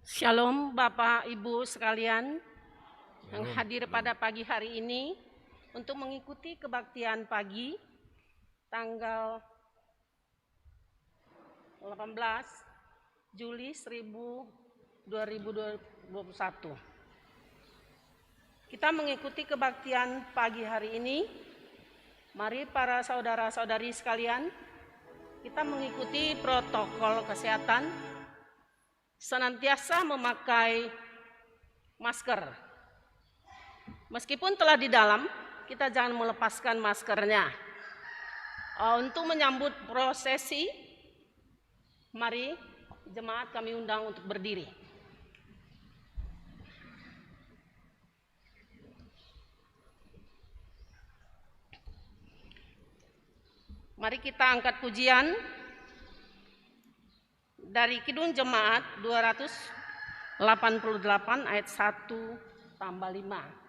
Shalom Bapak Ibu sekalian yang hadir pada pagi hari ini untuk mengikuti kebaktian pagi tanggal 18 Juli 2021. Kita mengikuti kebaktian pagi hari ini. Mari para saudara-saudari sekalian, kita mengikuti protokol kesehatan, senantiasa memakai masker. Meskipun telah di dalam, kita jangan melepaskan maskernya. Untuk menyambut prosesi, mari jemaat kami undang untuk berdiri. Mari kita angkat pujian dari Kidung Jemaat 288 ayat 1 tambah 5.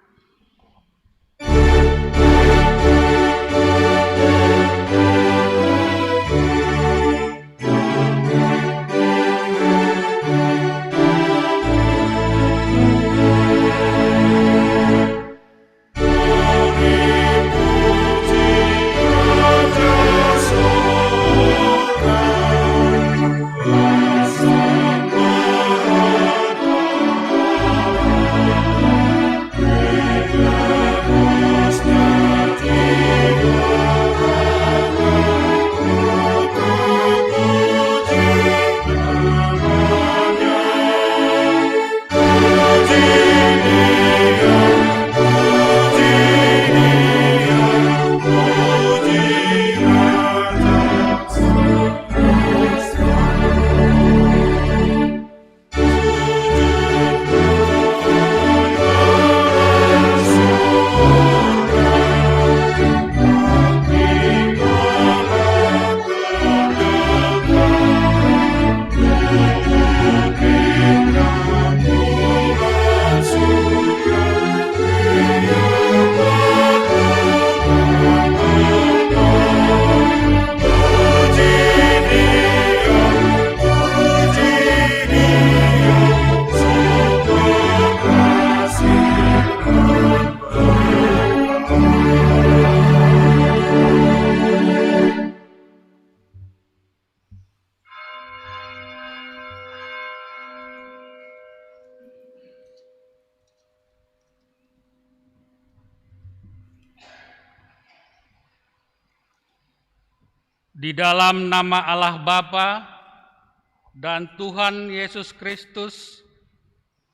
Di dalam nama Allah Bapa dan Tuhan Yesus Kristus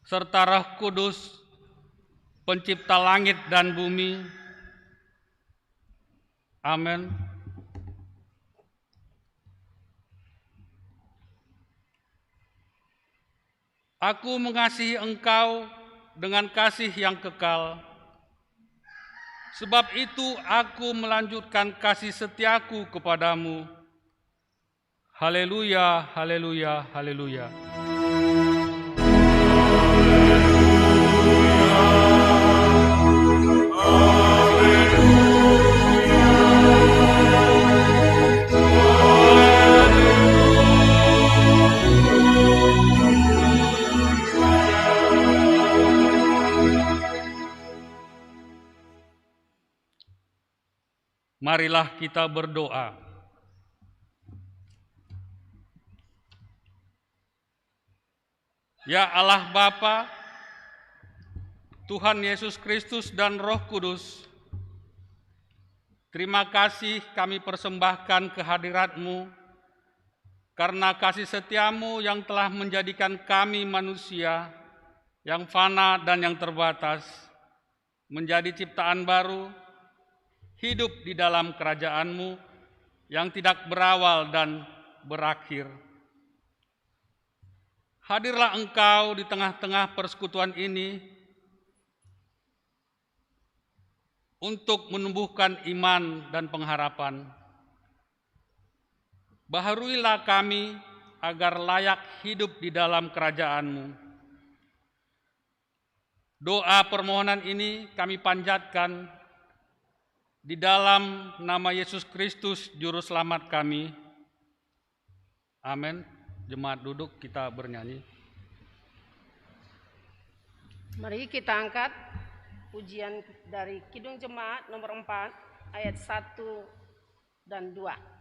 serta Roh Kudus, Pencipta langit dan bumi. Amin. Aku mengasihi engkau dengan kasih yang kekal. Sebab itu aku melanjutkan kasih setiaku kepadamu. Haleluya, haleluya, haleluya. Marilah kita berdoa. Ya Allah Bapa, Tuhan Yesus Kristus dan Roh Kudus, terima kasih kami persembahkan kehadirat-Mu karena kasih setiamu yang telah menjadikan kami manusia yang fana dan yang terbatas menjadi ciptaan baru, hidup di dalam kerajaan-Mu yang tidak berawal dan berakhir. Hadirlah Engkau di tengah-tengah persekutuan ini untuk menumbuhkan iman dan pengharapan. Baharuilah kami agar layak hidup di dalam kerajaan-Mu. Doa permohonan ini kami panjatkan di dalam nama Yesus Kristus, Juru Selamat kami. Amin. Jemaat duduk, kita bernyanyi. Mari kita angkat pujian dari Kidung Jemaat nomor 4 ayat 1 dan 2.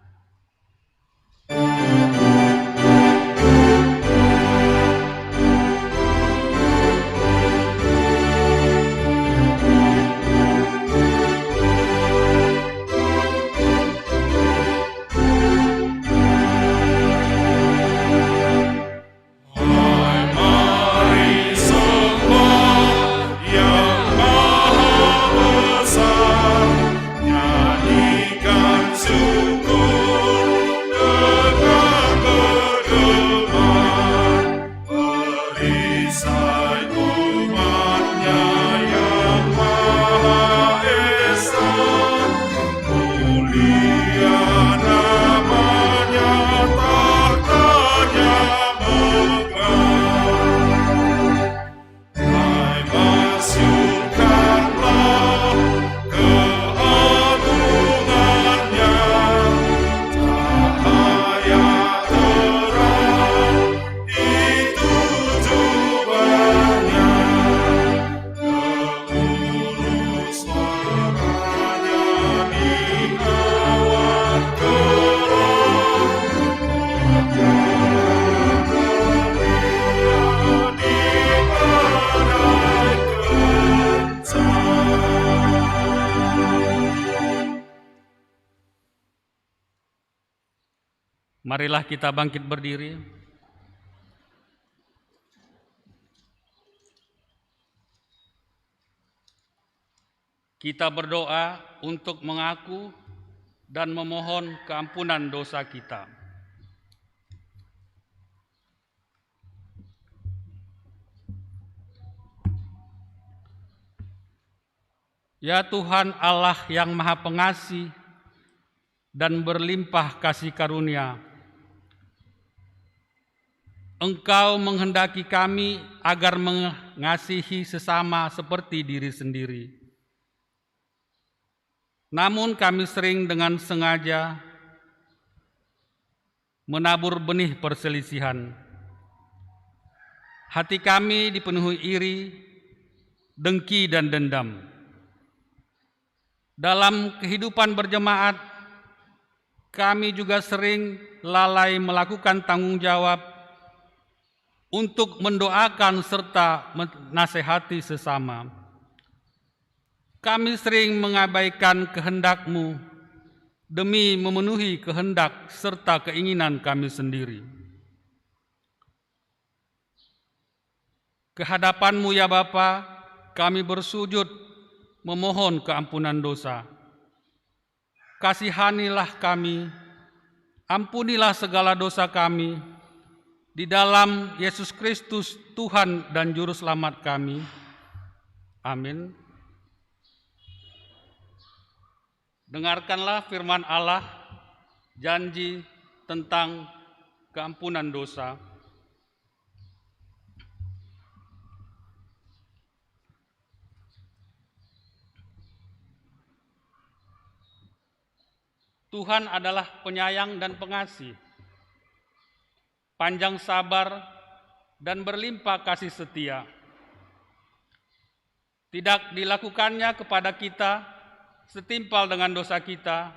Marilah kita bangkit berdiri. Kita berdoa untuk mengaku dan memohon keampunan dosa kita. Ya Tuhan Allah yang Maha Pengasih dan berlimpah kasih karunia, Engkau menghendaki kami agar mengasihi sesama seperti diri sendiri. Namun kami sering dengan sengaja menabur benih perselisihan. Hati kami dipenuhi iri, dengki, dan dendam. Dalam kehidupan berjemaat, kami juga sering lalai melakukan tanggung jawab untuk mendoakan serta menasehati sesama. Kami sering mengabaikan kehendak-Mu demi memenuhi kehendak serta keinginan kami sendiri. Kehadapan-Mu ya Bapa, kami bersujud memohon keampunan dosa. Kasihanilah kami, ampunilah segala dosa kami, di dalam Yesus Kristus Tuhan dan Juru Selamat kami. Amin. Dengarkanlah firman Allah, janji tentang keampunan dosa. Tuhan adalah penyayang dan pengasih, panjang sabar, dan berlimpah kasih setia. Tidak dilakukannya kepada kita setimpal dengan dosa kita,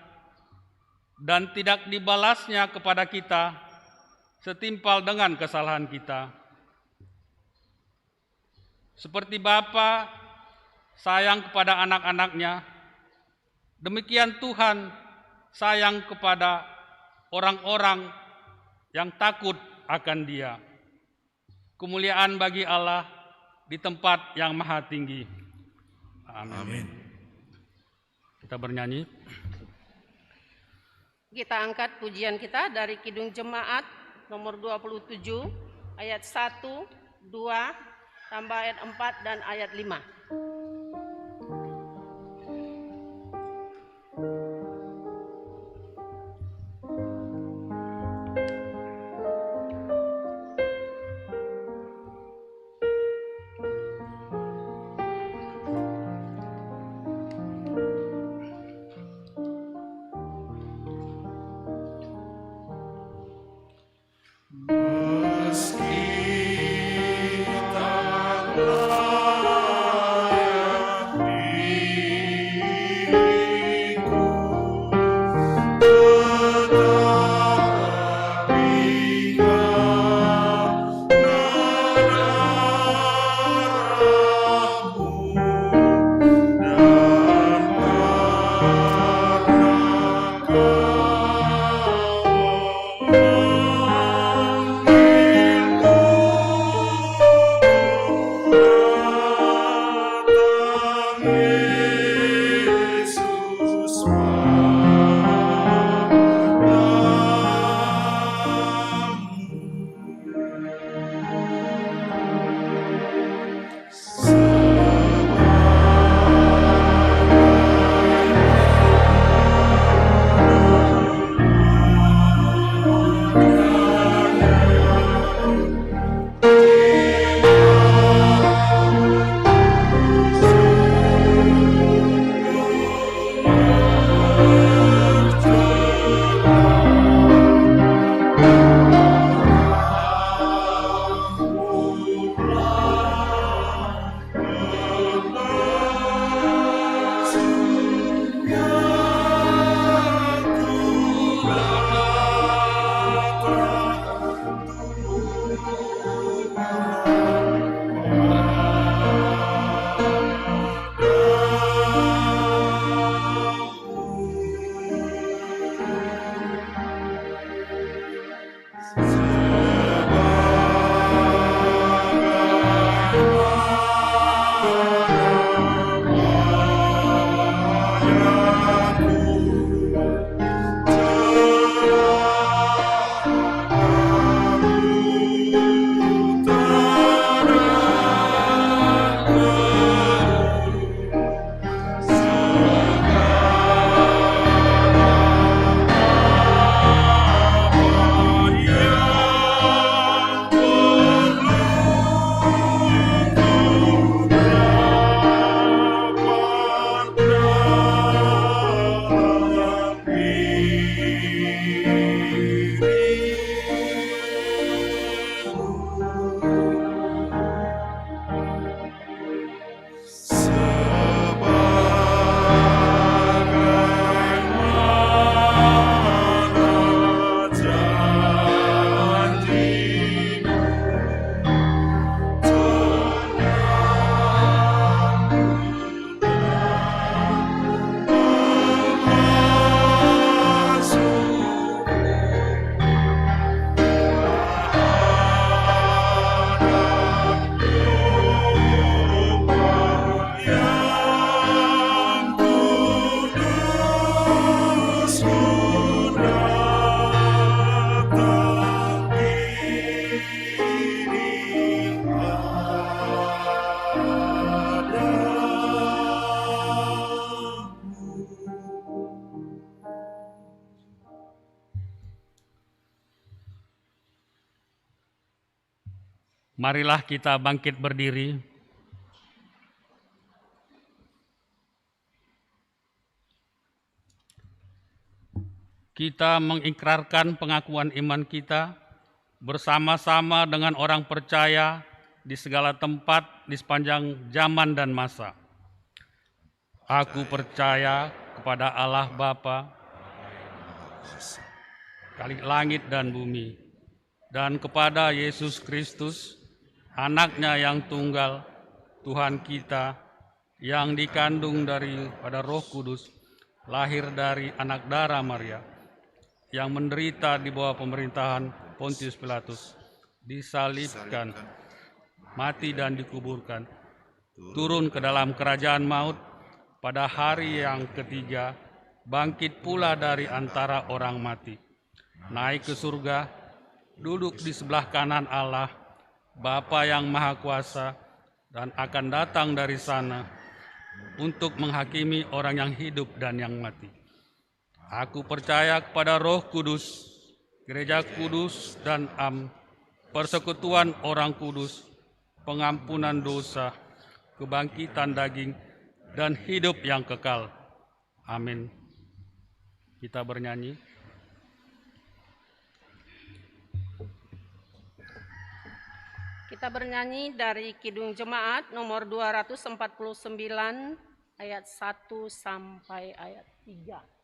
dan tidak dibalasnya kepada kita setimpal dengan kesalahan kita. Seperti Bapa sayang kepada anak-anaknya, demikian Tuhan sayang kepada orang-orang yang takut akan Dia. Kemuliaan bagi Allah di tempat yang maha tinggi. Amin. Kita bernyanyi. Kita angkat pujian kita dari Kidung Jemaat nomor 27 ayat 1, 2, tambah ayat 4 dan ayat 5. Meski tak Marilah kita bangkit berdiri. Kita mengikrarkan pengakuan iman kita bersama-sama dengan orang percaya di segala tempat di sepanjang zaman dan masa. Aku percaya kepada Allah Bapa, Khalik langit dan bumi, dan kepada Yesus Kristus, Anak-Nya yang tunggal, Tuhan kita, yang dikandung daripada Roh Kudus, lahir dari anak darah Maria, yang menderita di bawah pemerintahan Pontius Pilatus, disalibkan, mati dan dikuburkan, turun ke dalam kerajaan maut, pada hari yang ketiga, bangkit pula dari antara orang mati, naik ke surga, duduk di sebelah kanan Allah, Bapa yang Maha Kuasa, dan akan datang dari sana untuk menghakimi orang yang hidup dan yang mati. Aku percaya kepada Roh Kudus, Gereja Kudus dan persekutuan orang kudus, pengampunan dosa, kebangkitan daging, dan hidup yang kekal. Amin. Kita bernyanyi. Kita bernyanyi dari Kidung Jemaat nomor 249 ayat 1 sampai ayat 3.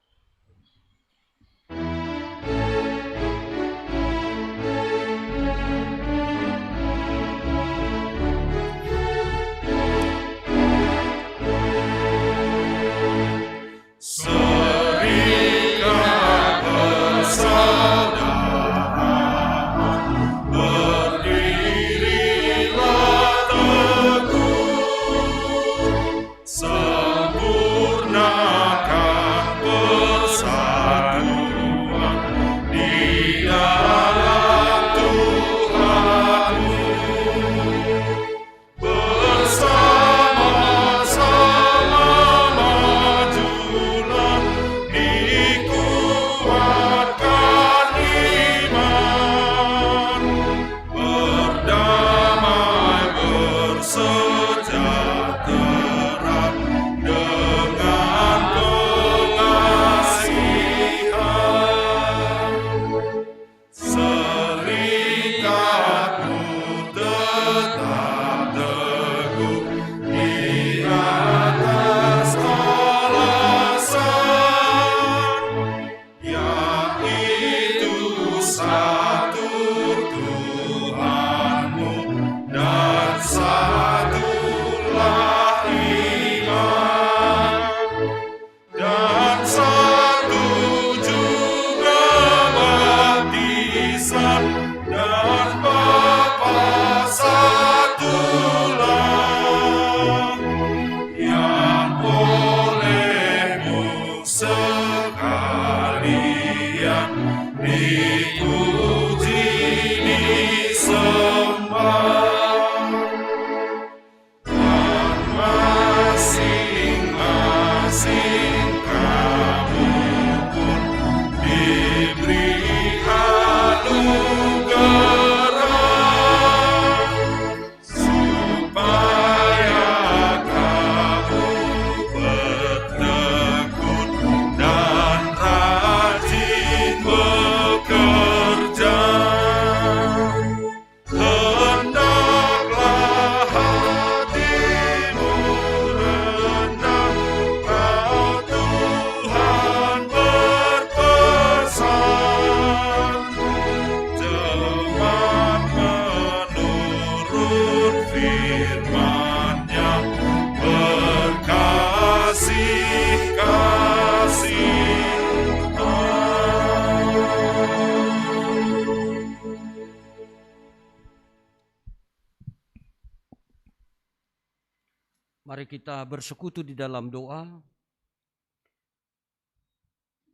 Mari kita bersekutu di dalam doa.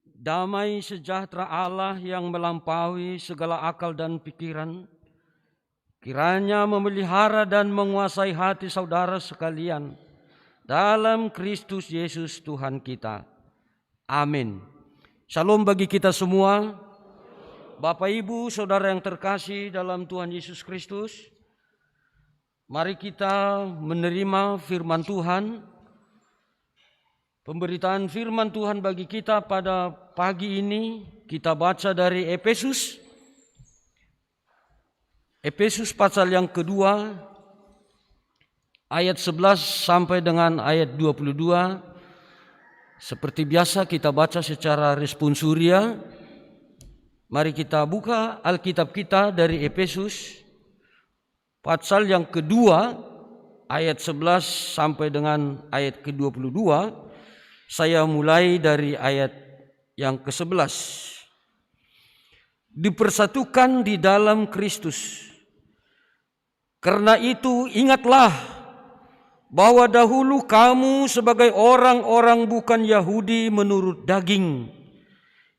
Damai sejahtera Allah yang melampaui segala akal dan pikiran, kiranya memelihara dan menguasai hati saudara sekalian dalam Kristus Yesus Tuhan kita. Amin. Shalom bagi kita semua. Bapak, Ibu, Saudara yang terkasih dalam Tuhan Yesus Kristus. Mari kita menerima firman Tuhan. Pemberitaan firman Tuhan bagi kita pada pagi ini kita baca dari Efesus pasal yang kedua ayat 11 sampai dengan ayat 22. Seperti biasa kita baca secara responsoria. Mari kita buka Alkitab kita dari Efesus pasal yang kedua ayat 11 sampai dengan ayat ke-22. Saya mulai dari ayat yang ke-11. Dipersatukan di dalam Kristus. Karena itu ingatlah bahwa dahulu kamu sebagai orang-orang bukan Yahudi menurut daging,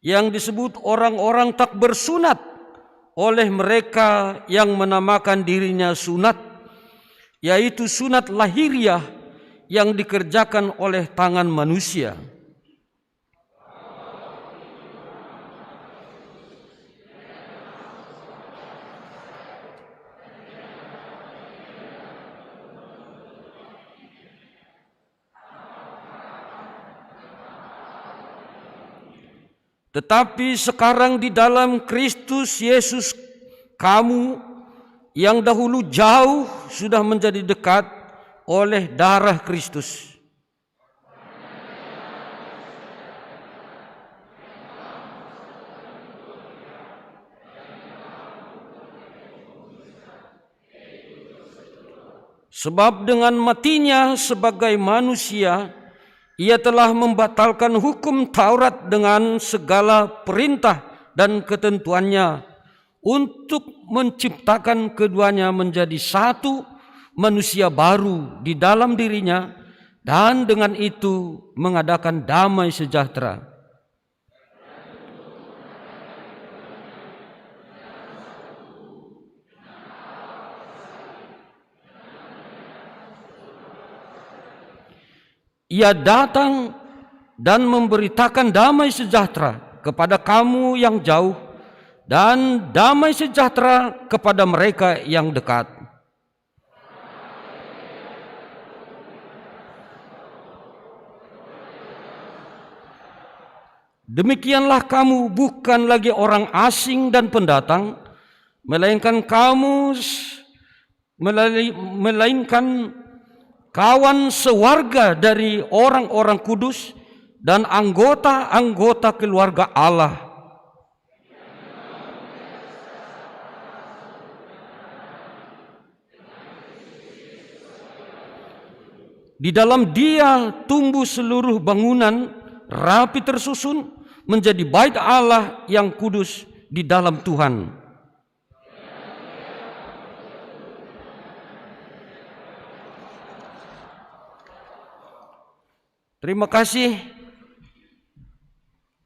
yang disebut orang-orang tak bersunat oleh mereka yang menamakan dirinya sunat, yaitu sunat lahiriah yang dikerjakan oleh tangan manusia. Tetapi sekarang di dalam Kristus Yesus, kamu yang dahulu jauh sudah menjadi dekat oleh darah Kristus. Sebab dengan matinya sebagai manusia, ia telah membatalkan hukum Taurat dengan segala perintah dan ketentuannya untuk menciptakan keduanya menjadi satu manusia baru di dalam dirinya, dan dengan itu mengadakan damai sejahtera. Ia datang dan memberitakan damai sejahtera kepada kamu yang jauh dan damai sejahtera kepada mereka yang dekat. Demikianlah kamu bukan lagi orang asing dan pendatang, melainkan kawan sewarga dari orang-orang kudus dan anggota-anggota keluarga Allah. Di dalam Dia tumbuh seluruh bangunan rapi tersusun menjadi bait Allah yang kudus di dalam Tuhan. Terima kasih.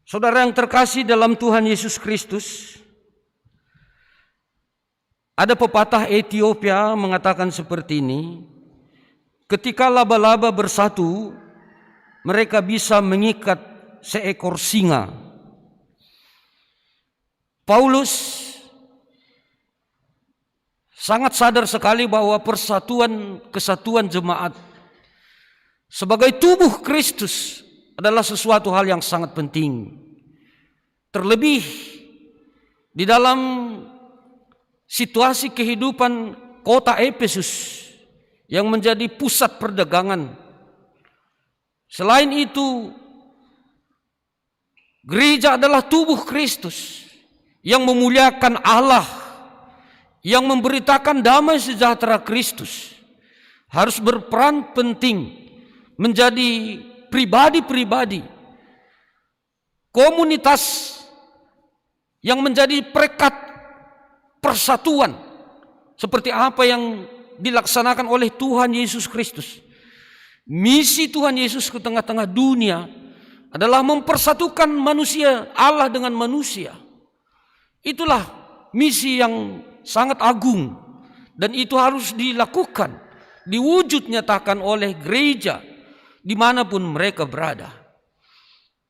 Saudara yang terkasih dalam Tuhan Yesus Kristus, ada pepatah Ethiopia mengatakan seperti ini: ketika laba-laba bersatu, mereka bisa mengikat seekor singa. Paulus sangat sadar sekali bahwa kesatuan jemaat sebagai tubuh Kristus adalah sesuatu hal yang sangat penting. Terlebih di dalam situasi kehidupan kota Efesus yang menjadi pusat perdagangan. Selain itu, gereja adalah tubuh Kristus yang memuliakan Allah, yang memberitakan damai sejahtera Kristus, harus berperan penting menjadi pribadi-pribadi, komunitas yang menjadi perekat persatuan seperti apa yang dilaksanakan oleh Tuhan Yesus Kristus. Misi Tuhan Yesus ke tengah-tengah dunia adalah mempersatukan manusia, Allah dengan manusia. Itulah misi yang sangat agung, dan itu harus dilakukan, diwujud nyatakan oleh gereja dimanapun mereka berada.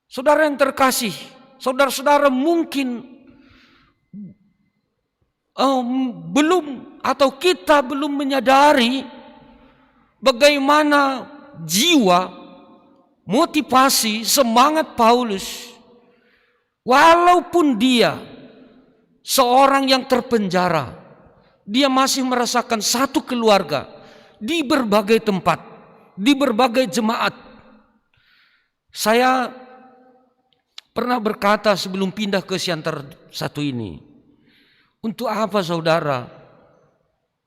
Saudara yang terkasih, saudara-saudara mungkin belum atau kita belum menyadari bagaimana jiwa, motivasi, semangat Paulus. Walaupun dia seorang yang terpenjara, dia masih merasakan satu keluarga di berbagai tempat, di berbagai jemaat. Saya pernah berkata sebelum pindah ke Siantar satu ini, untuk apa saudara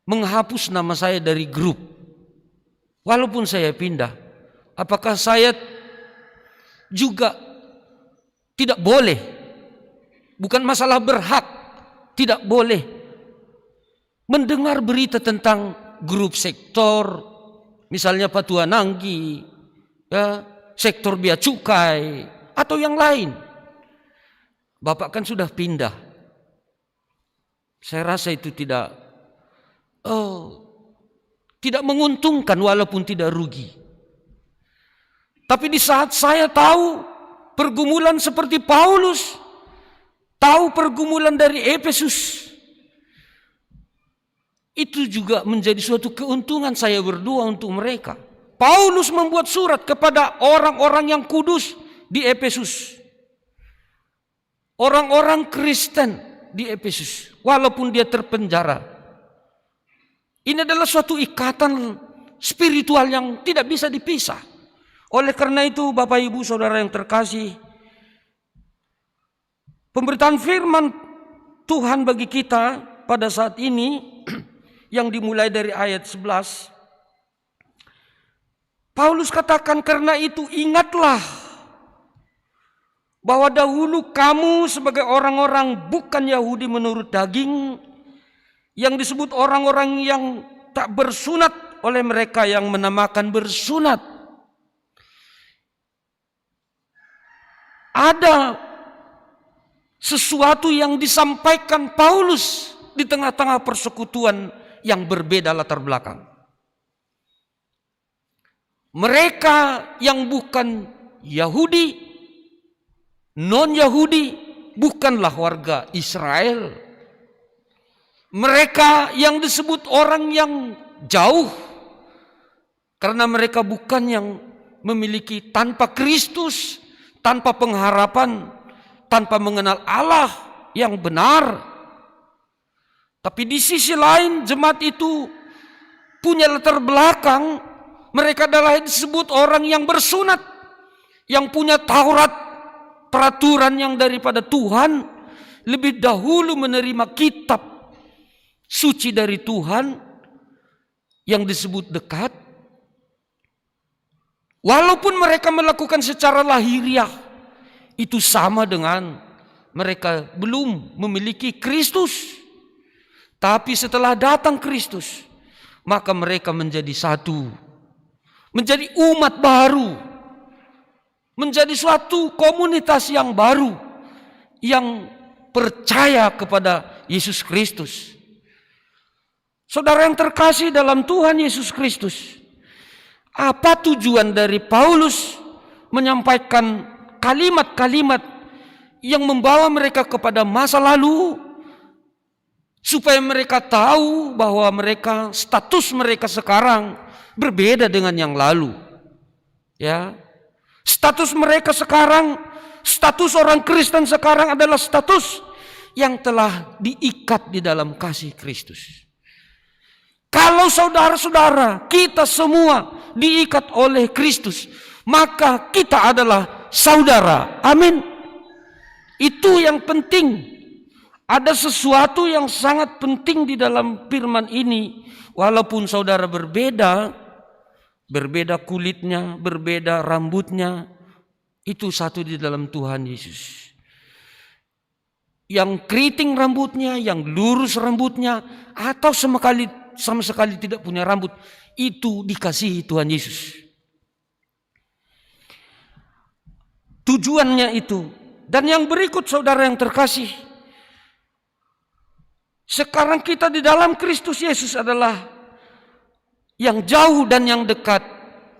menghapus nama saya dari grup? Walaupun saya pindah, apakah saya juga tidak boleh? Bukan masalah berhak, tidak boleh mendengar berita tentang grup sektor, misalnya Patua Nanggi, ya, sektor Bea Cukai, atau yang lain. Bapak kan sudah pindah. Saya rasa itu tidak menguntungkan walaupun tidak rugi. Tapi di saat saya tahu pergumulan seperti Paulus, tahu pergumulan dari Efesus, itu juga menjadi suatu keuntungan saya berdua untuk mereka. Paulus membuat surat kepada orang-orang yang kudus di Efesus, orang-orang Kristen di Efesus, walaupun dia terpenjara. Ini adalah suatu ikatan spiritual yang tidak bisa dipisah. Oleh karena itu, Bapak Ibu Saudara yang terkasih, pemberitaan firman Tuhan bagi kita pada saat ini yang dimulai dari ayat 11, Paulus katakan, karena itu ingatlah bahwa dahulu kamu sebagai orang-orang bukan Yahudi menurut daging, yang disebut orang-orang yang tak bersunat oleh mereka yang menamakan bersunat. Ada sesuatu yang disampaikan Paulus di tengah-tengah persekutuan yang berbeda latar belakang. Mereka yang bukan Yahudi, non-Yahudi, bukanlah warga Israel. Mereka yang disebut orang yang jauh, karena mereka bukan yang memiliki tanpa Kristus, tanpa pengharapan, tanpa mengenal Allah yang benar. Tapi di sisi lain jemaat itu punya latar belakang, mereka adalah disebut orang yang bersunat, yang punya Taurat, peraturan yang daripada Tuhan, lebih dahulu menerima kitab suci dari Tuhan yang disebut dekat. Walaupun mereka melakukan secara lahiriah, itu sama dengan mereka belum memiliki Kristus. Tapi setelah datang Kristus, maka mereka menjadi satu, menjadi umat baru, menjadi suatu komunitas yang baru, yang percaya kepada Yesus Kristus. Saudara yang terkasih dalam Tuhan Yesus Kristus, apa tujuan dari Paulus menyampaikan kalimat-kalimat yang membawa mereka kepada masa lalu, supaya mereka tahu bahwa mereka, status mereka sekarang berbeda dengan yang lalu. Ya, status mereka sekarang, status orang Kristen sekarang adalah status yang telah diikat di dalam kasih Kristus. Kalau saudara-saudara kita semua diikat oleh Kristus, maka kita adalah saudara. Amin. Itu yang penting. Ada sesuatu yang sangat penting di dalam firman ini. Walaupun saudara berbeda kulitnya, berbeda rambutnya, itu satu di dalam Tuhan Yesus. Yang keriting rambutnya, yang lurus rambutnya, atau sama sekali tidak punya rambut, itu dikasihi Tuhan Yesus. Tujuannya itu. Dan yang berikut saudara yang terkasih, sekarang kita di dalam Kristus Yesus adalah yang jauh dan yang dekat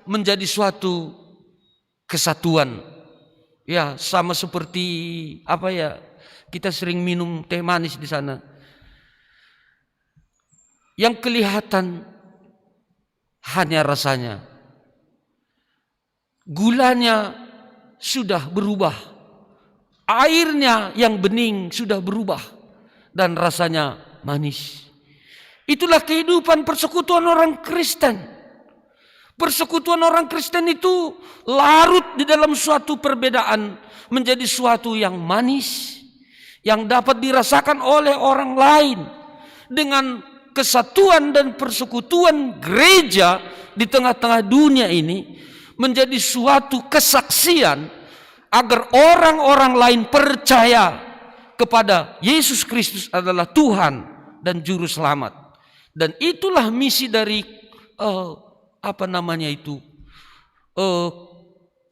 menjadi suatu kesatuan. Ya, sama seperti kita sering minum teh manis di sana. yang kelihatan hanya rasanya. Gulanya sudah berubah, airnya yang bening sudah berubah, dan rasanya manis. Itulah kehidupan persekutuan orang Kristen. Persekutuan orang Kristen itu larut di dalam suatu perbedaan menjadi suatu yang manis, yang dapat dirasakan oleh orang lain. Dengan kesatuan dan persekutuan gereja di tengah-tengah dunia ini menjadi suatu kesaksian agar orang-orang lain percaya kepada Yesus Kristus adalah Tuhan dan Juru Selamat. Dan itulah misi dari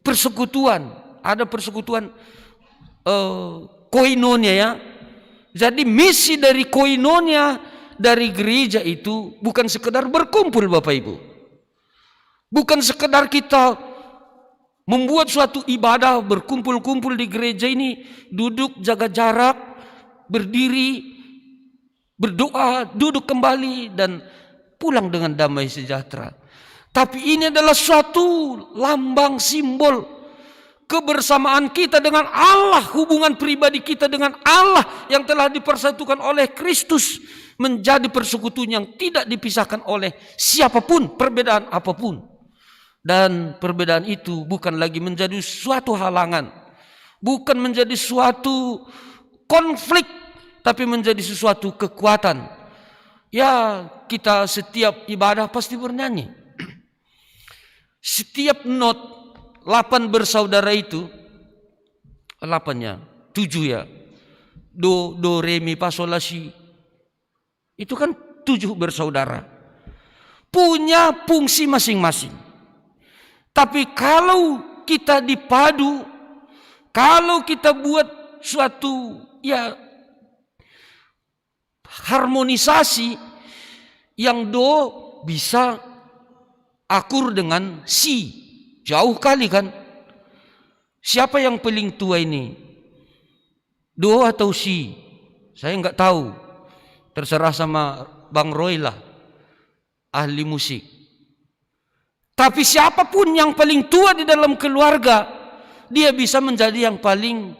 persekutuan. Ada persekutuan koinonia ya. Jadi misi dari koinonia dari gereja itu bukan sekedar berkumpul Bapak Ibu. Bukan sekedar kita membuat suatu ibadah berkumpul-kumpul di gereja ini, duduk jaga jarak, berdiri, berdoa, duduk kembali dan pulang dengan damai sejahtera. Tapi ini adalah suatu lambang simbol kebersamaan kita dengan Allah, hubungan pribadi kita dengan Allah yang telah dipersatukan oleh Kristus menjadi persekutuan yang tidak dipisahkan oleh siapapun, perbedaan apapun. Dan perbedaan itu bukan lagi menjadi suatu halangan, bukan menjadi suatu konflik, tapi menjadi sesuatu kekuatan. Ya, kita setiap ibadah pasti bernyanyi. Setiap not 8 bersaudara itu, 8-nya, 7 ya. Do, re, mi, fa, sol, la, si. Itu kan 7 bersaudara. Punya fungsi masing-masing. Tapi kalau kita dipadu, kalau kita buat suatu ya harmonisasi yang do bisa akur dengan si, jauh kali kan. Siapa yang paling tua ini? Do atau si? Saya nggak tahu. Terserah sama Bang Roy lah, ahli musik. Tapi siapapun yang paling tua di dalam keluarga, dia bisa menjadi yang paling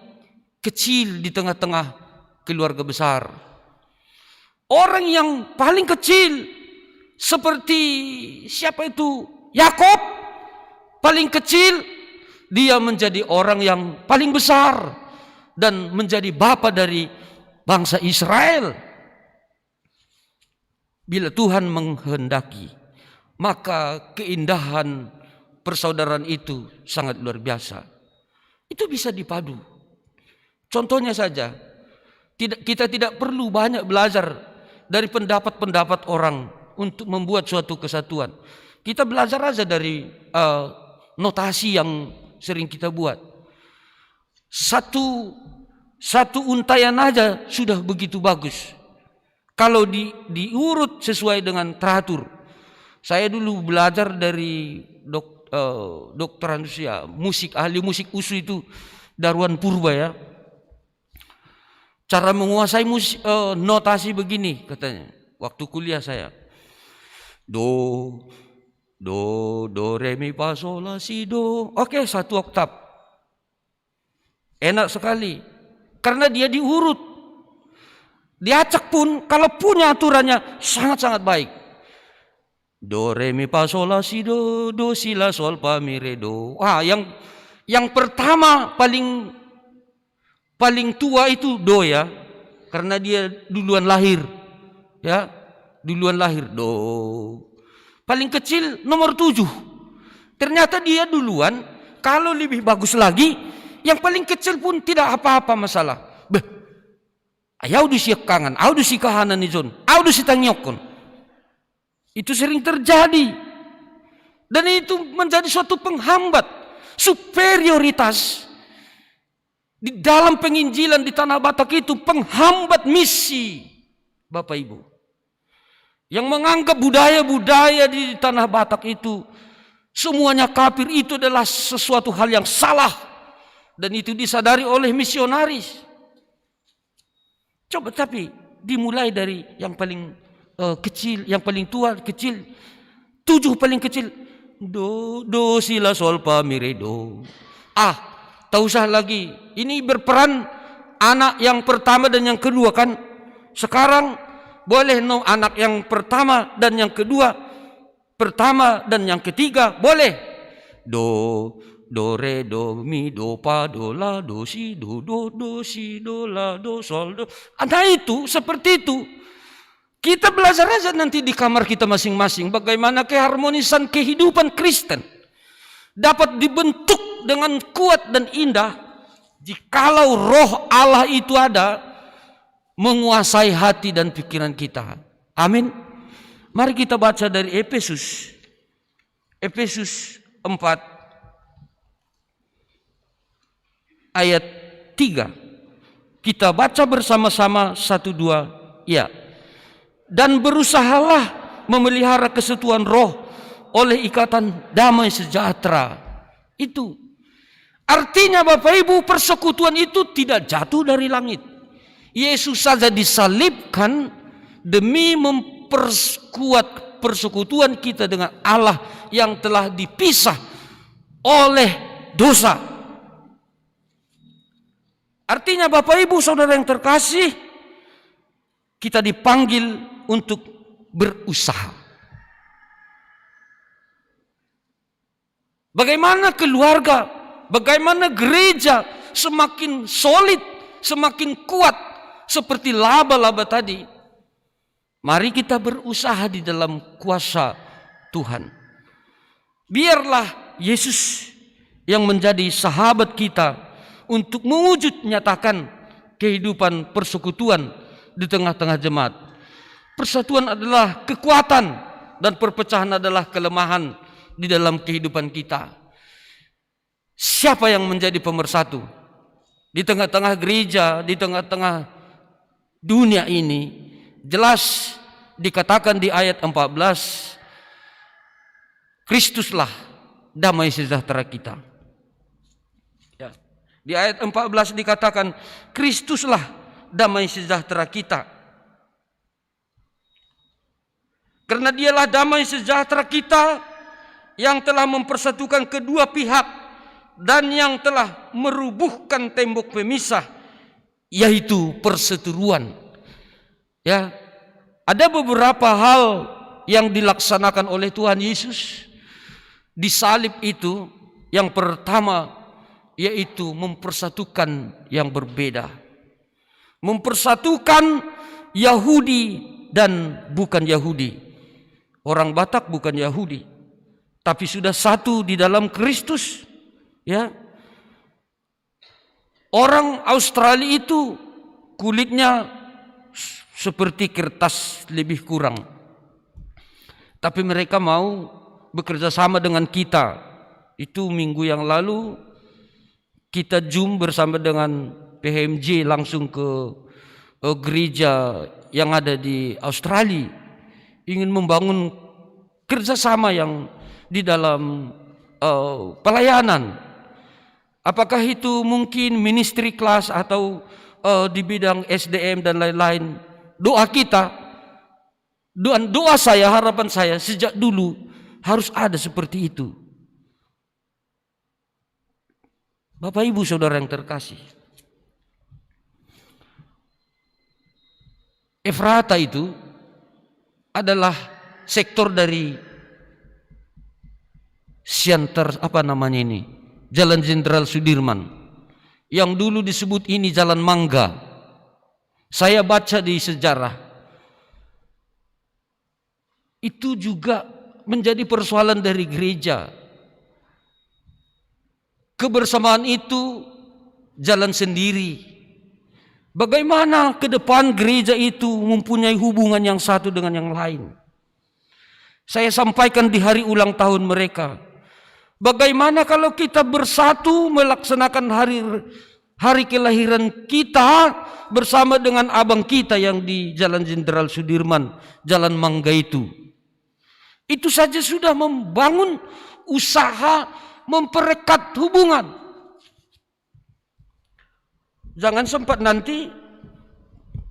kecil di tengah-tengah keluarga besar. Orang yang paling kecil seperti siapa itu? Yakub, paling kecil, dia menjadi orang yang paling besar dan menjadi bapa dari bangsa Israel. Bila Tuhan menghendaki, maka keindahan persaudaraan itu sangat luar biasa. Itu bisa dipadu. Contohnya saja, kita tidak perlu banyak belajar dari pendapat-pendapat orang untuk membuat suatu kesatuan. Kita belajar aja dari notasi yang sering kita buat. Satu untayan aja sudah begitu bagus. Kalau diurut sesuai dengan teratur. Saya dulu belajar dari dokter musik, ahli musik usu itu Darwan Purba ya. Cara menguasai musik, notasi begini katanya. Waktu kuliah saya. Do, re, mi, fa, sol, la, si, do. Oke, 1 oktav. Enak sekali. Karena dia diurut. Diacak pun, kalau punya aturannya sangat-sangat baik. Do, re, mi, fa, sol, la, si, do, si, la, sol, fa, mi, re, do. Yang pertama paling tua itu do ya. Karena dia duluan lahir. Ya, duluan lahir do. Paling kecil nomor 7. Ternyata dia duluan. Kalau lebih bagus lagi, yang paling kecil pun tidak apa-apa masalah. Ayaw di siya kangen, ayaw di si kahanan ni John, ayaw di si tangyokon. Itu sering terjadi. Dan itu menjadi suatu penghambat. Superioritas di dalam penginjilan di Tanah Batak itu penghambat misi Bapak Ibu. Yang menganggap budaya-budaya di Tanah Batak itu semuanya kafir, itu adalah sesuatu hal yang salah. Dan itu disadari oleh misionaris. Coba tapi dimulai dari yang paling kecil, yang paling tua kecil, 7 paling kecil. Do si la sol fa mi re do. Tak usah lagi. Ini berperan anak yang pertama dan yang kedua kan. Sekarang boleh anak yang pertama dan yang kedua, pertama dan yang ketiga boleh. Do re do mi do fa do la do si do si do la do sol do. Nah itu seperti itu. Kita belajar aja nanti di kamar kita masing-masing bagaimana keharmonisan kehidupan Kristen dapat dibentuk dengan kuat dan indah jikalau roh Allah itu ada menguasai hati dan pikiran kita. Amin. Mari kita baca dari Efesus 4 ayat 3. Kita baca bersama-sama 1, 2, ya. Dan berusahalah memelihara kesatuan roh oleh ikatan damai sejahtera. Itu artinya Bapak Ibu, persekutuan itu tidak jatuh dari langit. Yesus saja disalibkan demi memperkuat persekutuan kita dengan Allah yang telah dipisah oleh dosa. Artinya Bapak Ibu Saudara yang terkasih, kita dipanggil untuk berusaha. Bagaimana keluarga, bagaimana gereja semakin solid, semakin kuat seperti laba-laba tadi. Mari kita berusaha di dalam kuasa Tuhan. Biarlah Yesus yang menjadi sahabat kita untuk mewujud nyatakan kehidupan persekutuan di tengah-tengah jemaat. Persatuan adalah kekuatan dan perpecahan adalah kelemahan di dalam kehidupan kita. Siapa yang menjadi pemersatu? Di tengah-tengah gereja, di tengah-tengah dunia ini, jelas dikatakan di ayat 14, Kristuslah damai sejahtera kita. Ya. Di ayat 14 dikatakan, Kristuslah damai sejahtera kita. Karena dialah damai sejahtera kita yang telah mempersatukan kedua pihak dan yang telah merubuhkan tembok pemisah, yaitu perseteruan. Ya, ada beberapa hal yang dilaksanakan oleh Tuhan Yesus di salib itu. Yang pertama yaitu mempersatukan yang berbeda, mempersatukan Yahudi dan bukan Yahudi. Orang Batak bukan Yahudi, tapi sudah satu di dalam Kristus. Ya, orang Australia itu kulitnya seperti kertas lebih kurang, tapi mereka mau bekerja sama dengan kita. Itu minggu yang lalu kita Zoom bersama dengan PHMJ langsung ke gereja yang ada di Australia, ingin membangun kerjasama yang di dalam pelayanan. Apakah itu mungkin ministry class atau di bidang SDM dan lain-lain. Doa kita, doa saya, harapan saya sejak dulu harus ada seperti itu. Bapak Ibu Saudara yang terkasih, Efrata itu adalah sektor dari Siantar, Jalan Jenderal Sudirman, yang dulu disebut ini Jalan Mangga. Saya baca di sejarah, itu juga menjadi persoalan dari gereja. Kebersamaan itu jalan sendiri. Bagaimana ke depan gereja itu mempunyai hubungan yang satu dengan yang lain. Saya sampaikan di hari ulang tahun mereka. Bagaimana kalau kita bersatu melaksanakan hari kelahiran kita bersama dengan abang kita yang di Jalan Jenderal Sudirman, Jalan Mangga itu. Itu saja sudah membangun usaha memperekat hubungan. Jangan sempat nanti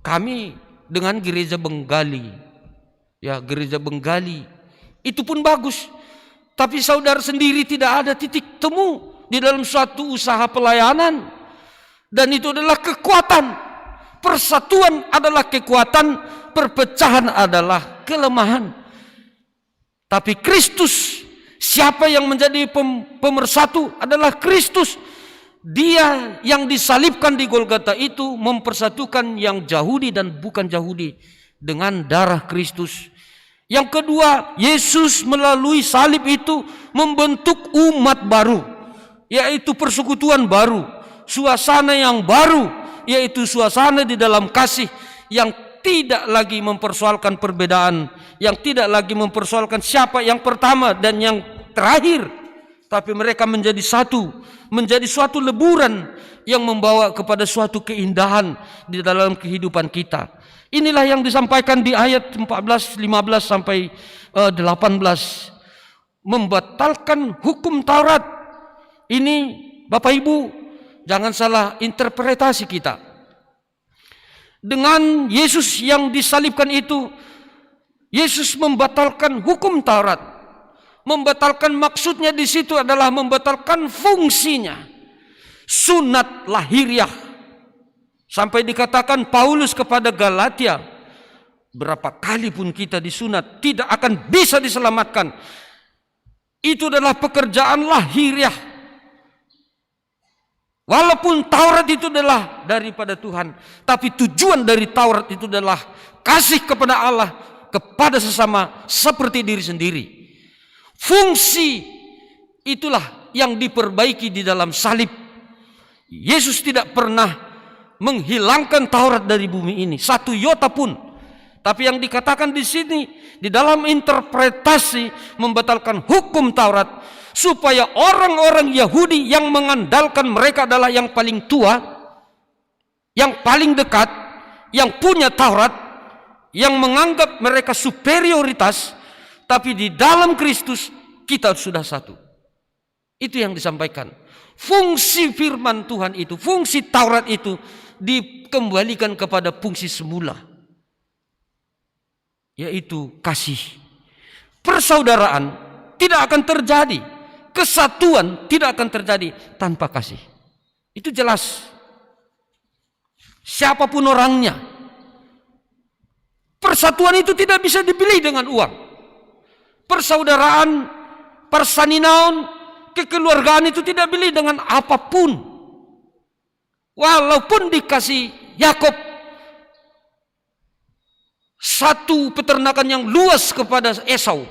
kami dengan gereja Bengali ya gereja Benggali, itu pun bagus. Tapi saudara sendiri tidak ada titik temu di dalam suatu usaha pelayanan. Dan itu adalah kekuatan. Persatuan adalah kekuatan, perpecahan adalah kelemahan. Tapi Kristus, siapa yang menjadi pemersatu adalah Kristus. Dia yang disalibkan di Golgota itu mempersatukan yang Yahudi dan bukan Yahudi dengan darah Kristus. Yang kedua, Yesus melalui salib itu membentuk umat baru, yaitu persekutuan baru, suasana yang baru, yaitu suasana di dalam kasih yang tidak lagi mempersoalkan perbedaan, yang tidak lagi mempersoalkan siapa yang pertama dan yang terakhir, tapi mereka menjadi satu, menjadi suatu leburan yang membawa kepada suatu keindahan di dalam kehidupan kita. Inilah yang disampaikan di ayat 14, 15 sampai 18. Membatalkan hukum Taurat. Ini Bapak Ibu, jangan salah interpretasi kita. Dengan Yesus yang disalibkan itu, Yesus membatalkan hukum Taurat. Membatalkan maksudnya di situ adalah membatalkan fungsinya. Sunat lahiriah. Sampai dikatakan Paulus kepada Galatia, berapa kali pun kita disunat tidak akan bisa diselamatkan. Itu adalah pekerjaan lahiriah. Walaupun Taurat itu adalah daripada Tuhan, tapi tujuan dari Taurat itu adalah kasih kepada Allah, kepada sesama seperti diri sendiri. Fungsi itulah yang diperbaiki di dalam salib. Yesus tidak pernah menghilangkan Taurat dari bumi ini, satu iota pun. Tapi yang dikatakan di sini, di dalam interpretasi membatalkan hukum Taurat, supaya orang-orang Yahudi yang mengandalkan mereka adalah yang paling tua, yang paling dekat, yang punya Taurat, yang menganggap mereka superioritas, tapi di dalam Kristus kita sudah satu. Itu yang disampaikan. Fungsi firman Tuhan itu, fungsi Taurat itu dikembalikan kepada fungsi semula, yaitu kasih. Persaudaraan tidak akan terjadi, kesatuan tidak akan terjadi tanpa kasih. Itu jelas. Siapapun orangnya, persatuan itu tidak bisa dibeli dengan uang. Persaudaraan, persaninaun, kekeluargaan itu tidak beli dengan apapun. Walaupun dikasih Yakub satu peternakan yang luas kepada Esau,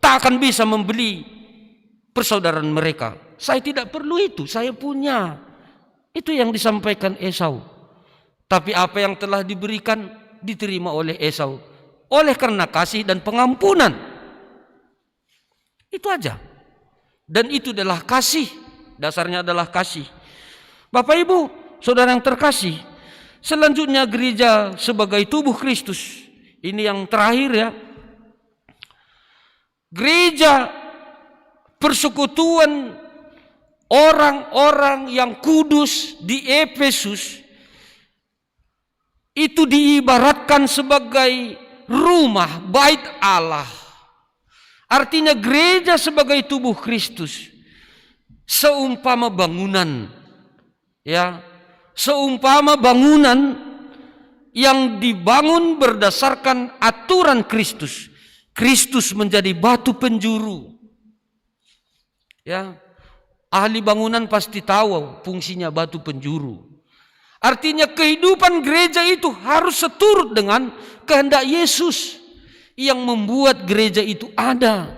tak akan bisa membeli persaudaraan mereka. Saya tidak perlu itu, saya punya. Itu yang disampaikan Esau. Tapi apa yang telah diberikan diterima oleh Esau oleh karena kasih dan pengampunan. Itu aja. Dan itu adalah kasih. Dasarnya adalah kasih. Bapak Ibu, saudara yang terkasih, selanjutnya gereja sebagai tubuh Kristus. Ini yang terakhir ya. Gereja persekutuan orang-orang yang kudus di Efesus itu diibaratkan sebagai rumah bait Allah. Artinya gereja sebagai tubuh Kristus seumpama bangunan, ya, seumpama bangunan yang dibangun berdasarkan aturan Kristus. Kristus menjadi batu penjuru. Ya, ahli bangunan pasti tahu fungsinya batu penjuru. Artinya kehidupan gereja itu harus seturut dengan kehendak Yesus yang membuat gereja itu ada.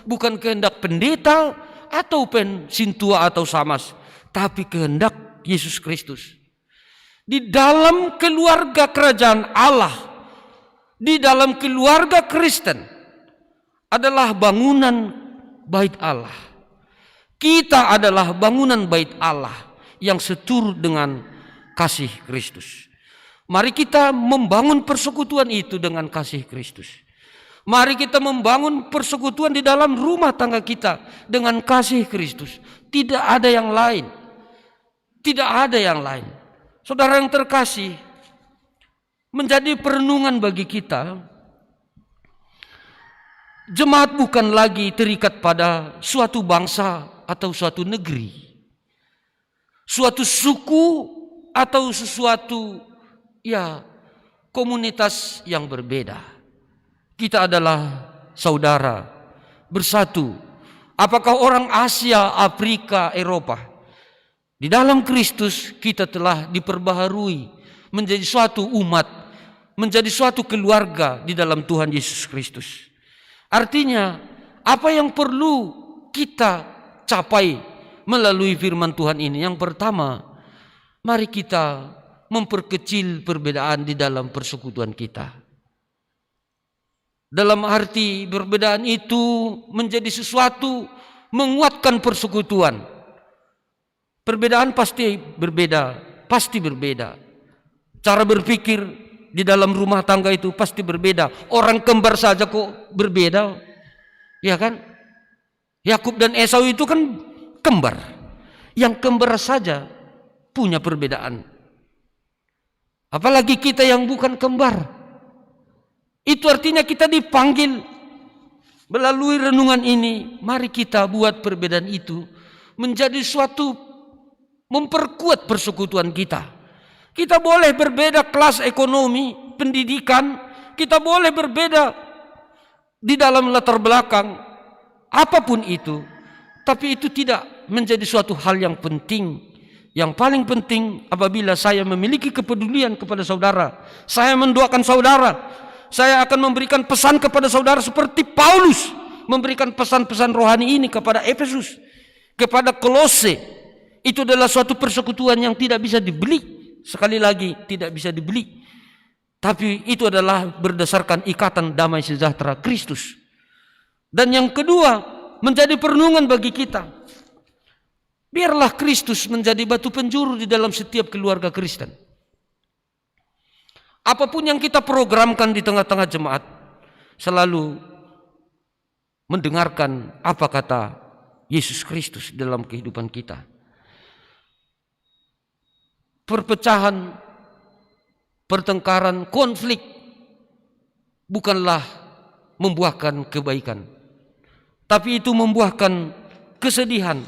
Bukan kehendak pendeta atau pensintua atau samas, tapi kehendak Yesus Kristus. Di dalam keluarga kerajaan Allah, di dalam keluarga Kristen adalah bangunan bait Allah. Kita adalah bangunan bait Allah yang seturut dengan kasih Kristus. Mari kita membangun persekutuan itu dengan kasih Kristus. Mari kita membangun persekutuan di dalam rumah tangga kita dengan kasih Kristus. Tidak ada yang lain. Tidak ada yang lain. Saudara yang terkasih, menjadi perenungan bagi kita Jemaat bukan lagi terikat pada suatu bangsa atau suatu negeri, suatu suku atau sesuatu komunitas yang berbeda. Kita adalah saudara, bersatu. Apakah orang Asia, Afrika, Eropa? Di dalam Kristus kita telah diperbaharui menjadi suatu umat, menjadi suatu keluarga di dalam Tuhan Yesus Kristus. Artinya, apa yang perlu kita capai melalui firman Tuhan ini? Yang pertama, mari kita memperkecil perbedaan di dalam persekutuan kita. Dalam arti perbedaan itu menjadi sesuatu menguatkan persekutuan. Perbedaan pasti berbeda, pasti berbeda. Cara berpikir di dalam rumah tangga itu pasti berbeda. Orang kembar saja kok berbeda. Ya kan? Yakub dan Esau itu kan kembar. Yang kembar saja punya perbedaan. Apalagi kita yang bukan kembar. Itu artinya kita dipanggil melalui renungan ini. Mari kita buat perbedaan itu menjadi suatu memperkuat persekutuan kita. Kita boleh berbeda kelas ekonomi, pendidikan, kita boleh berbeda di dalam latar belakang, apapun itu. Tapi itu tidak menjadi suatu hal yang penting. Yang paling penting apabila saya memiliki kepedulian kepada saudara, saya mendoakan saudara, saya akan memberikan pesan kepada saudara seperti Paulus memberikan pesan-pesan rohani ini kepada Efesus, kepada Kolose. Itu adalah suatu persekutuan yang tidak bisa dibeli. Sekali lagi, tidak bisa dibeli. Tapi itu adalah berdasarkan ikatan damai sejahtera Kristus. Dan yang kedua, menjadi perenungan bagi kita. Biarlah Kristus menjadi batu penjuru di dalam setiap keluarga Kristen. Apapun yang kita programkan di tengah-tengah jemaat, selalu mendengarkan apa kata Yesus Kristus dalam kehidupan kita. Perpecahan, pertengkaran, konflik bukanlah membuahkan kebaikan, tapi itu membuahkan kesedihan.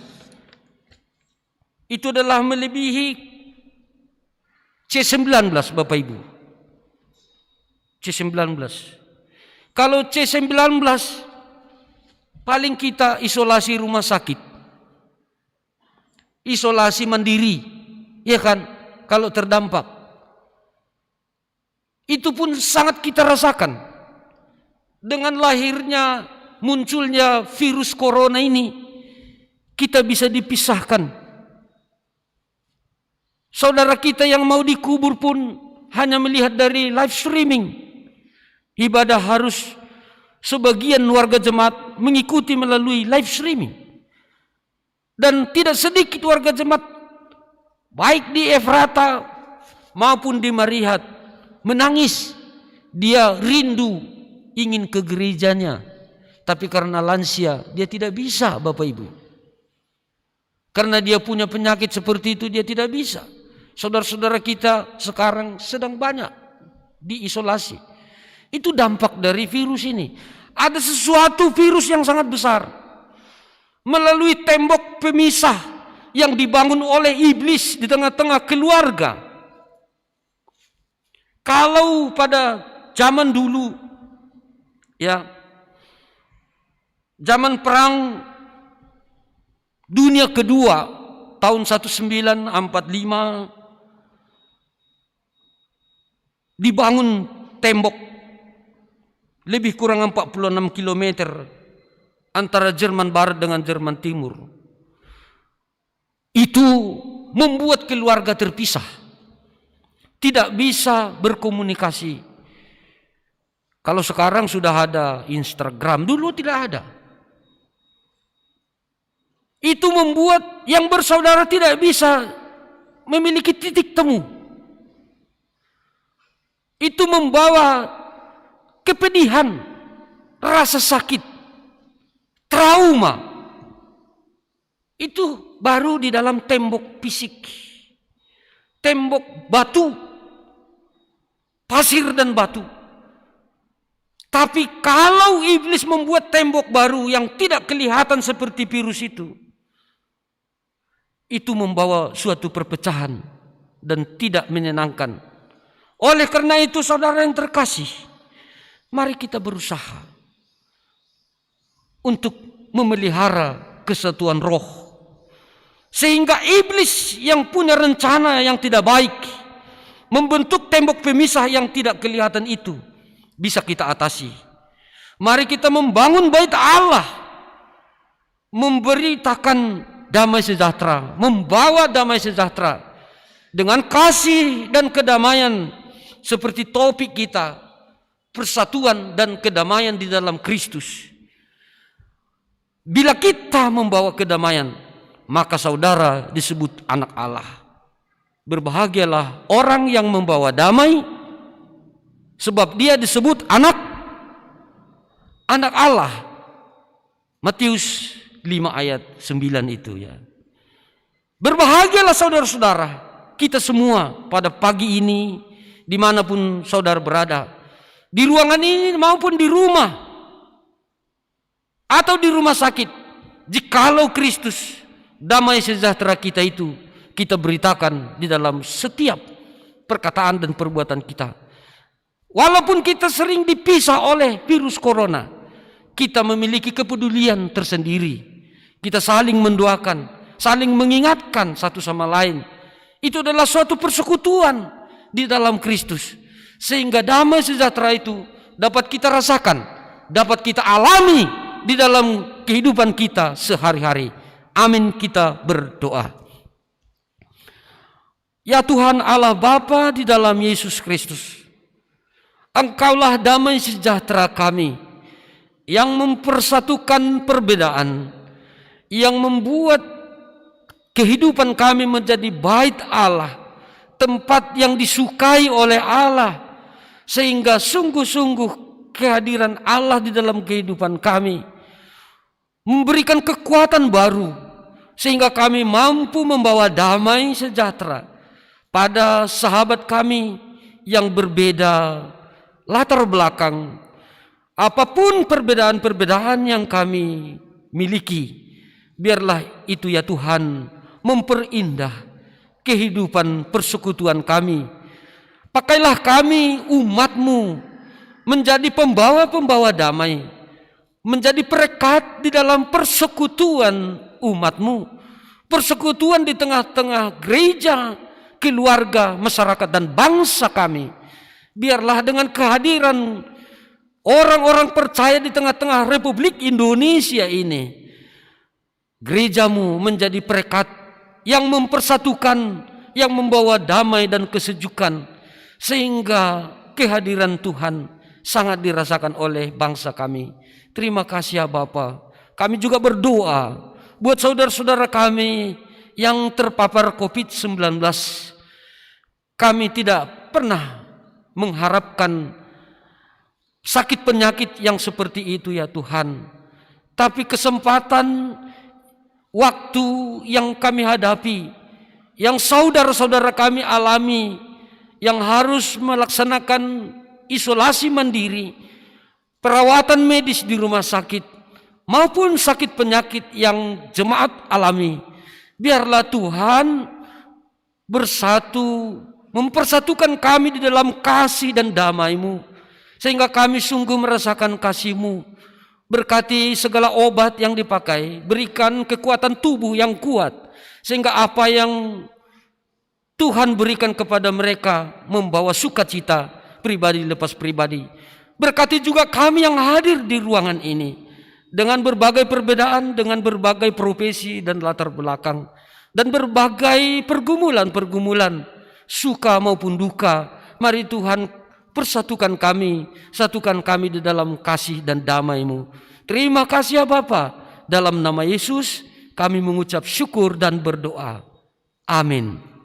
Itu adalah melebihi C19 Bapak Ibu. C19. Kalau C19 paling kita isolasi rumah sakit, isolasi mandiri, ya kan? Kalau terdampak, itu pun sangat kita rasakan. Dengan lahirnya, munculnya virus corona ini, kita bisa dipisahkan. Saudara kita yang mau dikubur pun hanya melihat dari live streaming. Ibadah harus sebagian warga jemaat mengikuti melalui live streaming. Dan tidak sedikit warga jemaat baik di Efrata maupun di Marihat menangis. Dia rindu ingin ke gerejanya, tapi karena lansia dia tidak bisa Bapak Ibu. Karena dia punya penyakit seperti itu dia tidak bisa. Saudara-saudara kita sekarang sedang banyak diisolasi. Itu dampak dari virus ini. Ada sesuatu virus yang sangat besar melalui tembok pemisah yang dibangun oleh iblis di tengah-tengah keluarga. Kalau pada zaman dulu, ya, zaman perang dunia kedua tahun 1945 dibangun tembok lebih kurang 46 km antara Jerman Barat dengan Jerman Timur. Itu membuat keluarga terpisah, tidak bisa berkomunikasi. Kalau sekarang sudah ada Instagram, dulu tidak ada. Itu membuat yang bersaudara tidak bisa memiliki titik temu. Itu membawa kepedihan, rasa sakit, trauma. Itu baru di dalam tembok fisik. Tembok batu, pasir dan batu. Tapi kalau iblis membuat tembok baru yang tidak kelihatan seperti virus itu membawa suatu perpecahan dan tidak menyenangkan. Oleh karena itu saudara yang terkasih, mari kita berusaha untuk memelihara kesatuan roh, sehingga iblis yang punya rencana yang tidak baik, membentuk tembok pemisah yang tidak kelihatan itu, bisa kita atasi. Mari kita membangun bait Allah, memberitakan damai sejahtera, membawa damai sejahtera dengan kasih dan kedamaian seperti topik kita, persatuan dan kedamaian di dalam Kristus. Bila kita membawa kedamaian, maka saudara disebut anak Allah. Berbahagialah orang yang membawa damai, sebab dia disebut anak Allah. Matius 5 ayat 9 itu ya. Berbahagialah saudara-saudara, kita semua pada pagi ini, dimanapun saudara berada, di ruangan ini maupun di rumah atau di rumah sakit, jikalau Kristus damai sejahtera kita itu kita beritakan di dalam setiap perkataan dan perbuatan kita. Walaupun kita sering dipisah oleh virus corona, kita memiliki kepedulian tersendiri. Kita saling mendoakan, saling mengingatkan satu sama lain. Itu adalah suatu persekutuan di dalam Kristus, sehingga damai sejahtera itu dapat kita rasakan, dapat kita alami di dalam kehidupan kita sehari-hari. Amin, kita berdoa. Ya Tuhan Allah Bapa di dalam Yesus Kristus, Engkaulah damai sejahtera kami, yang mempersatukan perbedaan, yang membuat kehidupan kami menjadi bait Allah, tempat yang disukai oleh Allah, sehingga sungguh-sungguh kehadiran Allah di dalam kehidupan kami memberikan kekuatan baru, sehingga kami mampu membawa damai sejahtera pada sahabat kami yang berbeda latar belakang, apapun perbedaan-perbedaan yang kami miliki. Biarlah itu ya Tuhan memperindah kehidupan persekutuan kami. Pakailah kami umat-Mu menjadi pembawa-pembawa damai, menjadi perekat di dalam persekutuan umat-Mu, persekutuan di tengah-tengah gereja, keluarga, masyarakat dan bangsa kami. Biarlah dengan kehadiran orang-orang percaya di tengah-tengah Republik Indonesia ini, gereja-Mu menjadi perekat yang mempersatukan, yang membawa damai dan kesejukan, sehingga kehadiran Tuhan sangat dirasakan oleh bangsa kami. Terima kasih ya Bapa. Kami juga berdoa buat saudara-saudara kami yang terpapar COVID-19. Kami tidak pernah mengharapkan sakit penyakit yang seperti itu ya Tuhan. Tapi kesempatan waktu yang kami hadapi, yang saudara-saudara kami alami, yang harus melaksanakan isolasi mandiri, perawatan medis di rumah sakit, maupun sakit penyakit yang jemaat alami. Biarlah Tuhan bersatu, mempersatukan kami di dalam kasih dan damai-Mu, sehingga kami sungguh merasakan kasih-Mu. Berkati segala obat yang dipakai, berikan kekuatan tubuh yang kuat, sehingga apa yang Tuhan berikan kepada mereka membawa sukacita pribadi lepas pribadi. Berkati juga kami yang hadir di ruangan ini, dengan berbagai perbedaan, dengan berbagai profesi dan latar belakang, dan berbagai pergumulan-pergumulan, suka maupun duka. Mari Tuhan persatukan kami, satukan kami di dalam kasih dan damai-Mu. Terima kasih ya Bapa. Dalam nama Yesus kami mengucap syukur dan berdoa. Amin.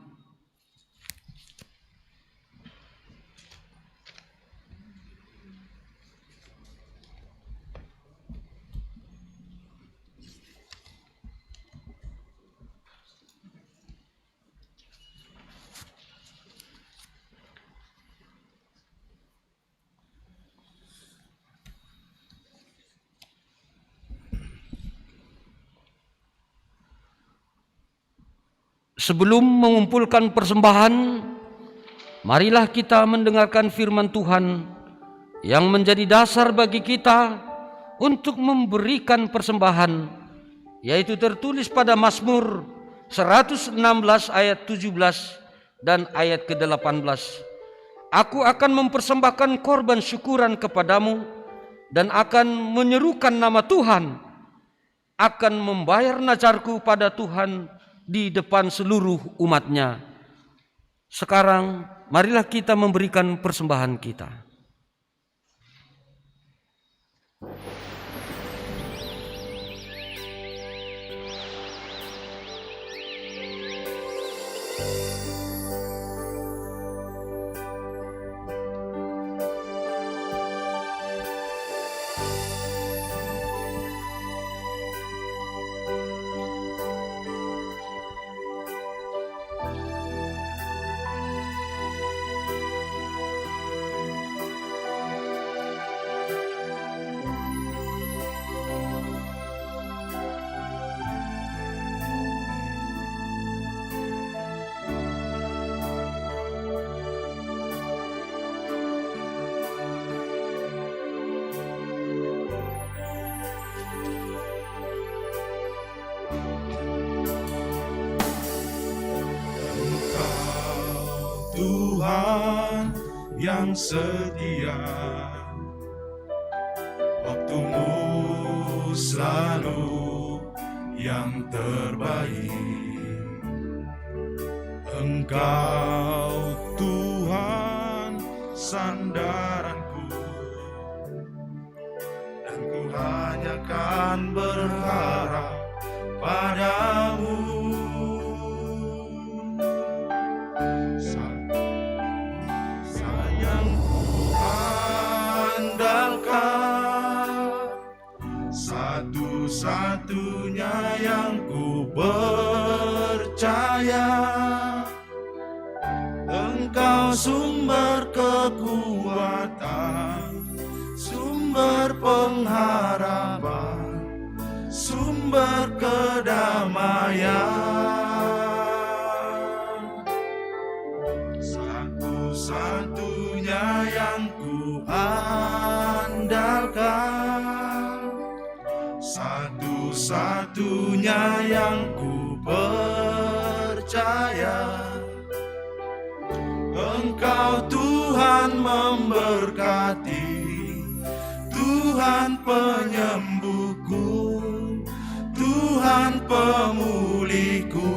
sebelum mengumpulkan persembahan, marilah kita mendengarkan firman Tuhan yang menjadi dasar bagi kita untuk memberikan persembahan, yaitu tertulis pada Mazmur 116 ayat 17 dan ayat ke-18. Aku akan mempersembahkan korban syukuran kepadamu dan akan menyerukan nama Tuhan, akan membayar nazarku pada Tuhan di depan seluruh umatnya. Sekarang marilah kita memberikan persembahan kita. Tuhan yang setia, waktumu selalu yang terbaik. Engkau Tuhan sandaranku, dan ku hanya kan berharap padamu. Satu-satunya yang ku percaya, Engkau sumber kekuatan, sumber pengharapan, sumber kedamaian. Satu-satunya yang ku andalkan, satu-satunya yang ku percaya. Engkau Tuhan memberkati, Tuhan penyembuhku, Tuhan pemulihku.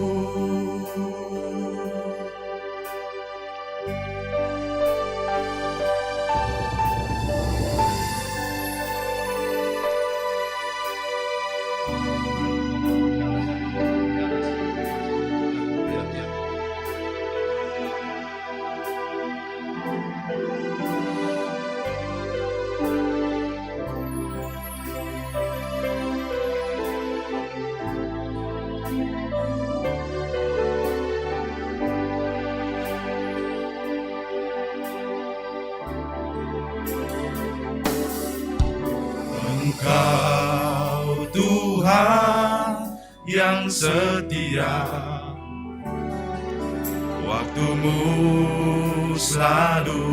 Engkau Tuhan yang setia, waktumu selalu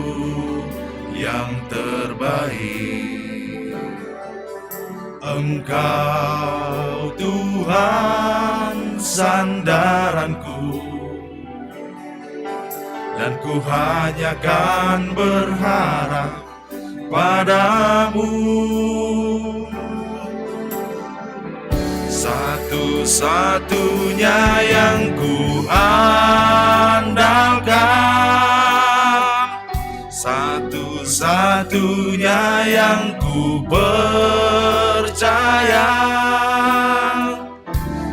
yang terbaik. Engkau Tuhan sandaranku, dan ku hanya kan berharap padamu. Satu-satunya yang ku andalkan, satu-satunya yang ku percaya.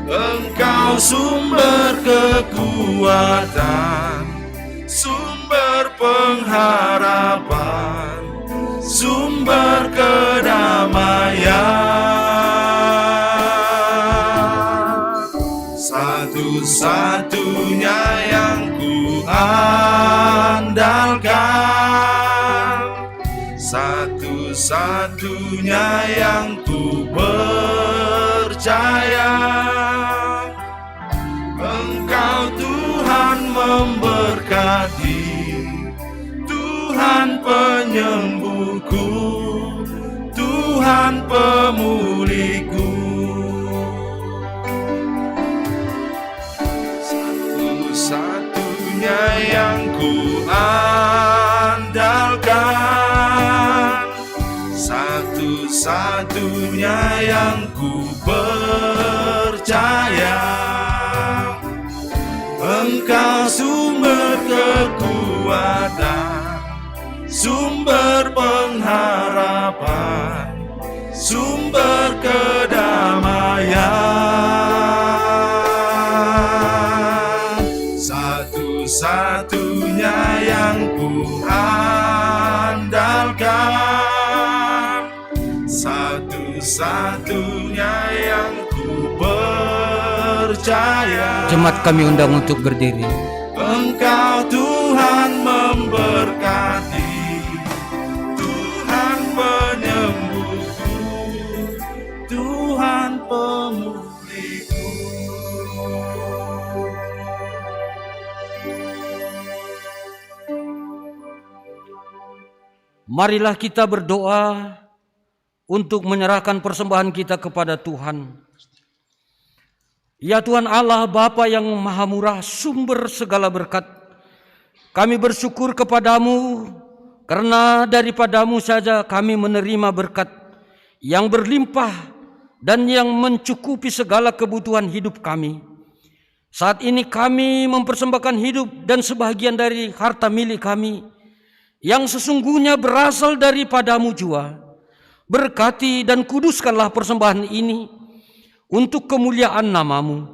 Engkau sumber kekuatan, sumber pengharapan, sumber kedamaian. Satu-satunya yang ku andalkan, satu-satunya yang ku percaya. Engkau Tuhan yang ku percaya. Engkau sumber kekuatan, sumber pengharapan, sumber kedamaian. Satu-satunya yang ku andalkan, satu-satunya yang ku percaya. Jemaat kami undang untuk berdiri. Engkau Tuhan memberkati, Tuhan penyembuhku, Tuhan pemulihku. Marilah kita berdoa untuk menyerahkan persembahan kita kepada Tuhan. Ya Tuhan Allah, Bapa yang Maha Murah, sumber segala berkat, kami bersyukur kepadamu karena daripadamu saja kami menerima berkat yang berlimpah dan yang mencukupi segala kebutuhan hidup kami. Saat ini kami mempersembahkan hidup dan sebahagian dari harta milik kami yang sesungguhnya berasal daripadamu jua. Berkati dan kuduskanlah persembahan ini untuk kemuliaan namamu.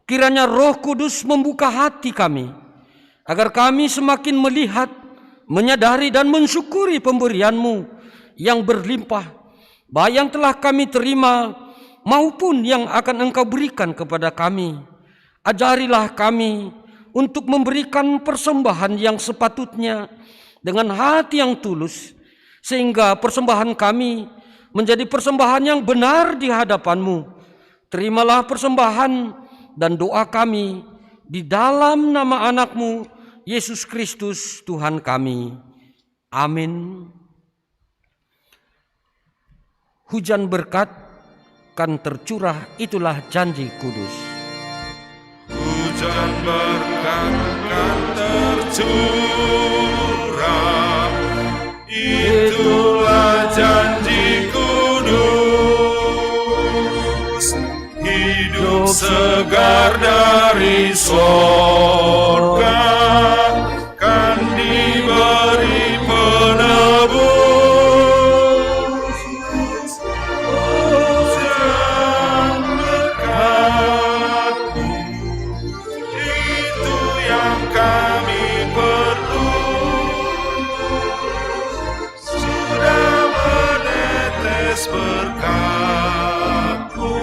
Kiranya Roh Kudus membuka hati kami, agar kami semakin melihat, menyadari dan mensyukuri pemberianmu yang berlimpah, baik yang telah kami terima maupun yang akan Engkau berikan kepada kami. Ajarilah kami untuk memberikan persembahan yang sepatutnya dengan hati yang tulus, sehingga persembahan kami menjadi persembahan yang benar di hadapan-Mu. Terimalah persembahan dan doa kami di dalam nama anak-Mu, Yesus Kristus Tuhan kami. Amin. Hujan berkat kan tercurah, itulah janji kudus. Hujan berkat kan tercurah, itulah janji kudus. Hidup segar dari sorga kan diberi penebus. Hujan berkat-Mu, itu yang kami perlu. Sudah menetes berkat-Mu,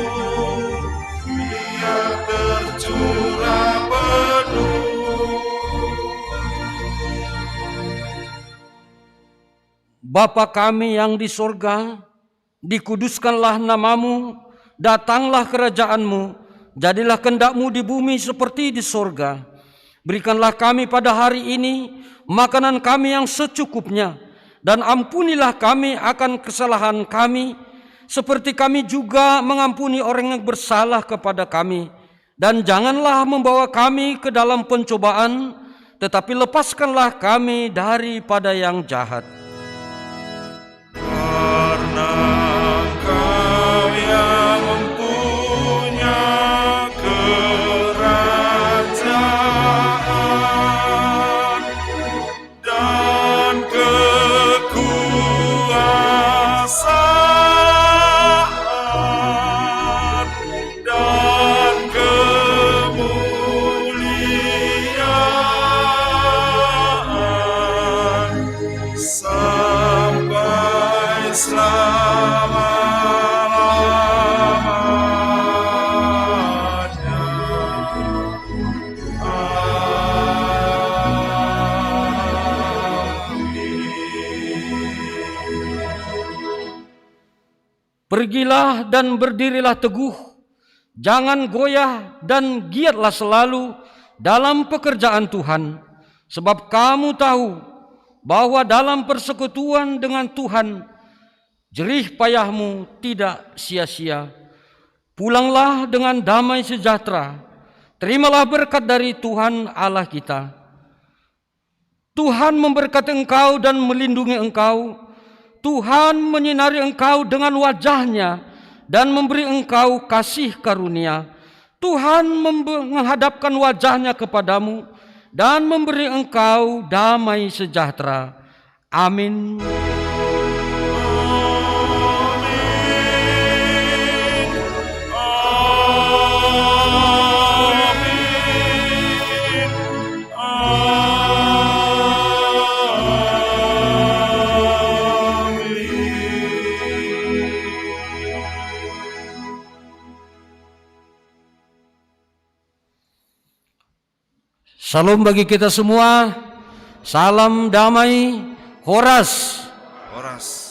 biar tercurah penuh. Bapa kami yang di sorga, dikuduskanlah namamu, datanglah kerajaan-Mu, jadilah kehendak-Mu di bumi seperti di sorga. Berikanlah kami pada hari ini makanan kami yang secukupnya, dan ampunilah kami akan kesalahan kami, seperti kami juga mengampuni orang yang bersalah kepada kami. Dan janganlah membawa kami ke dalam pencobaan, tetapi lepaskanlah kami daripada yang jahat. Karena Engkau yang mempunyai kerajaan dan kekuasaan dan kemuliaan sampai selama-lamanya. Pergilah dan berdirilah teguh, jangan goyah dan giatlah selalu dalam pekerjaan Tuhan, sebab kamu tahu bahwa dalam persekutuan dengan Tuhan jerih payahmu tidak sia-sia. Pulanglah dengan damai sejahtera, terimalah berkat dari Tuhan Allah kita. Tuhan memberkati engkau dan melindungi engkau. Tuhan menyinari engkau dengan wajah-Nya dan memberi engkau kasih karunia. Tuhan menghadapkan wajahnya kepadamu dan memberi engkau damai sejahtera. Amin. Salam bagi kita semua. Salam damai. Horas. Horas.